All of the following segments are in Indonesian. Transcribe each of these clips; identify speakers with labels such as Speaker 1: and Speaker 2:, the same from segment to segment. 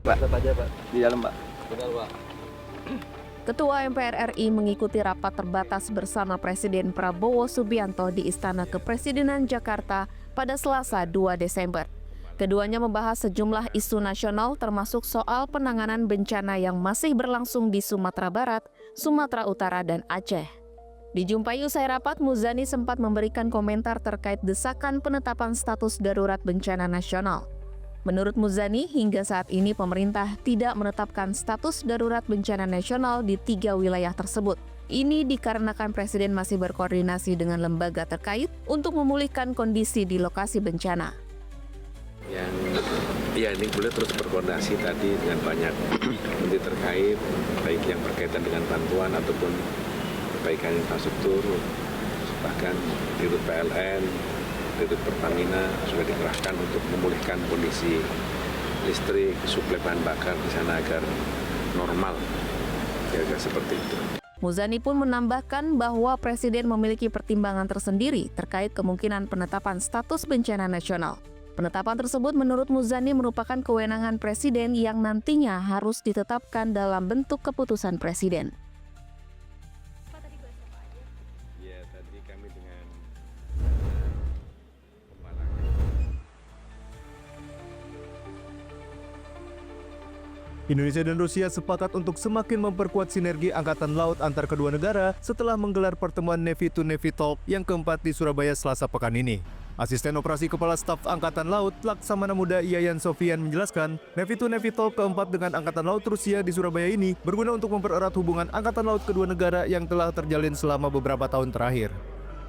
Speaker 1: Pak.
Speaker 2: Siapa aja, Pak?
Speaker 1: Di dalam, Pak.
Speaker 2: Benar, Pak.
Speaker 3: Ketua MPR RI mengikuti rapat terbatas bersama Presiden Prabowo Subianto di Istana Kepresidenan Jakarta pada Selasa 2 Desember. Keduanya membahas sejumlah isu nasional termasuk soal penanganan bencana yang masih berlangsung di Sumatera Barat, Sumatera Utara, dan Aceh. Dijumpai usai rapat, Muzani sempat memberikan komentar terkait desakan penetapan status darurat bencana nasional. Menurut Muzani, hingga saat ini pemerintah tidak menetapkan status darurat bencana nasional di 3 wilayah tersebut. Ini dikarenakan Presiden masih berkoordinasi dengan lembaga terkait untuk memulihkan kondisi di lokasi bencana.
Speaker 4: Ini boleh terus berkoordinasi tadi dengan banyak menteri terkait, baik yang berkaitan dengan bantuan ataupun perbaikan infrastruktur, bahkan Dirut PLN, Dirut Pertamina sudah dikerahkan untuk memulihkan kondisi listrik, suplai bahan bakar di sana agar normal, kira-kira seperti itu.
Speaker 3: Muzani pun menambahkan bahwa Presiden memiliki pertimbangan tersendiri terkait kemungkinan penetapan status bencana nasional. Penetapan tersebut menurut Muzani merupakan kewenangan Presiden yang nantinya harus ditetapkan dalam bentuk keputusan Presiden.
Speaker 4: Ya, tadi kami dengan
Speaker 5: Indonesia dan Rusia sepakat untuk semakin memperkuat sinergi angkatan laut antar kedua negara setelah menggelar pertemuan Navy to Navy Talk yang keempat di Surabaya Selasa pekan ini. Asisten Operasi Kepala Staf Angkatan Laut Laksamana Muda Yayan Sofian menjelaskan, Navy to Navy Talk keempat dengan Angkatan Laut Rusia di Surabaya ini berguna untuk mempererat hubungan Angkatan Laut kedua negara yang telah terjalin selama beberapa tahun terakhir.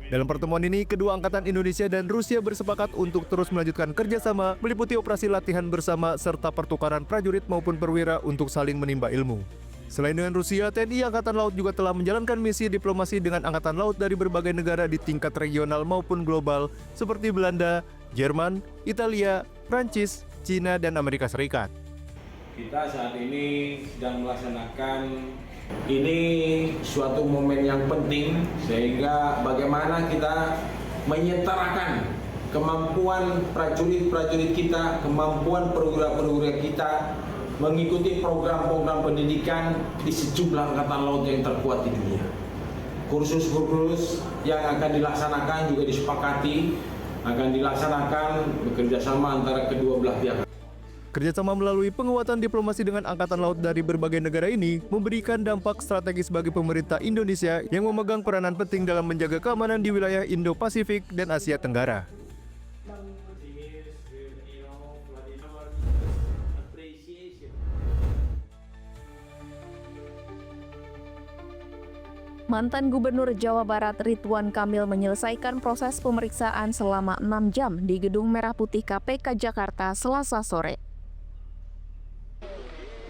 Speaker 5: Dalam pertemuan ini, kedua angkatan Indonesia dan Rusia bersepakat untuk terus melanjutkan kerjasama, meliputi operasi latihan bersama serta pertukaran prajurit maupun perwira untuk saling menimba ilmu. Selain dengan Rusia, TNI Angkatan Laut juga telah menjalankan misi diplomasi dengan Angkatan Laut dari berbagai negara di tingkat regional maupun global seperti Belanda, Jerman, Italia, Prancis, Cina, dan Amerika Serikat.
Speaker 6: Kita saat ini sedang melaksanakan ini suatu momen yang penting sehingga bagaimana kita menyetarakan kemampuan prajurit-prajurit kita, kemampuan perwira-perwira kita mengikuti program-program pendidikan di sejumlah angkatan laut yang terkuat di dunia. Kursus-kursus yang akan dilaksanakan juga disepakati akan dilaksanakan bekerjasama antara kedua belah pihak.
Speaker 5: Kerjasama melalui penguatan diplomasi dengan Angkatan Laut dari berbagai negara ini memberikan dampak strategis bagi pemerintah Indonesia yang memegang peranan penting dalam menjaga keamanan di wilayah Indo-Pasifik dan Asia Tenggara.
Speaker 3: Mantan Gubernur Jawa Barat Ridwan Kamil menyelesaikan proses pemeriksaan selama 6 jam di Gedung Merah Putih KPK Jakarta Selasa sore.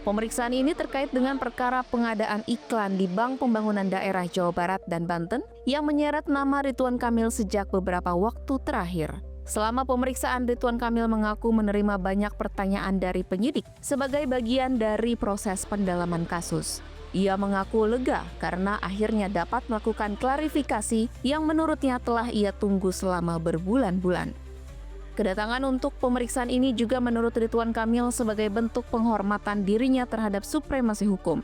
Speaker 3: Pemeriksaan ini terkait dengan perkara pengadaan iklan di Bank Pembangunan Daerah Jawa Barat dan Banten yang menyeret nama Ridwan Kamil sejak beberapa waktu terakhir. Selama pemeriksaan, Ridwan Kamil mengaku menerima banyak pertanyaan dari penyidik sebagai bagian dari proses pendalaman kasus. Ia mengaku lega karena akhirnya dapat melakukan klarifikasi yang menurutnya telah ia tunggu selama berbulan-bulan. Kedatangan untuk pemeriksaan ini juga menurut Ridwan Kamil sebagai bentuk penghormatan dirinya terhadap supremasi hukum.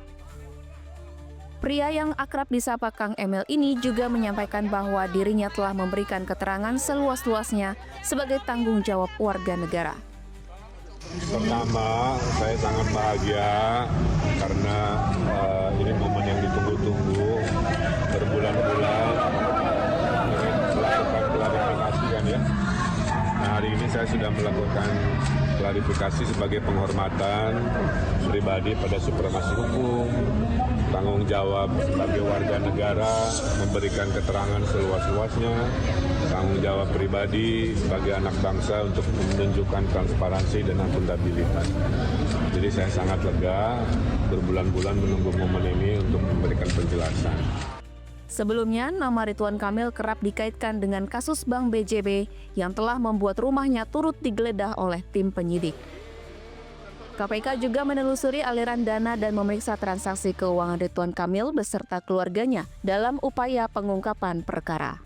Speaker 3: Pria yang akrab disapa Kang Emil ini juga menyampaikan bahwa dirinya telah memberikan keterangan seluas-luasnya sebagai tanggung jawab warga negara.
Speaker 7: Pertama, saya sangat bahagia karena ini momen yang ditunggu-tunggu berbulan-bulan melakukan klarifikasi kan ya. Nah, hari ini saya sudah melakukan klarifikasi sebagai penghormatan pribadi pada supremasi hukum, tanggung jawab sebagai warga negara, memberikan keterangan seluas-luasnya, tanggung jawab pribadi sebagai anak bangsa untuk menunjukkan transparansi dan akuntabilitas. Jadi saya sangat lega berbulan-bulan menunggu momen ini untuk memberikan penjelasan.
Speaker 3: Sebelumnya, nama Ridwan Kamil kerap dikaitkan dengan kasus Bank BJB yang telah membuat rumahnya turut digeledah oleh tim penyidik. KPK juga menelusuri aliran dana dan memeriksa transaksi keuangan Ridwan Kamil beserta keluarganya dalam upaya pengungkapan perkara.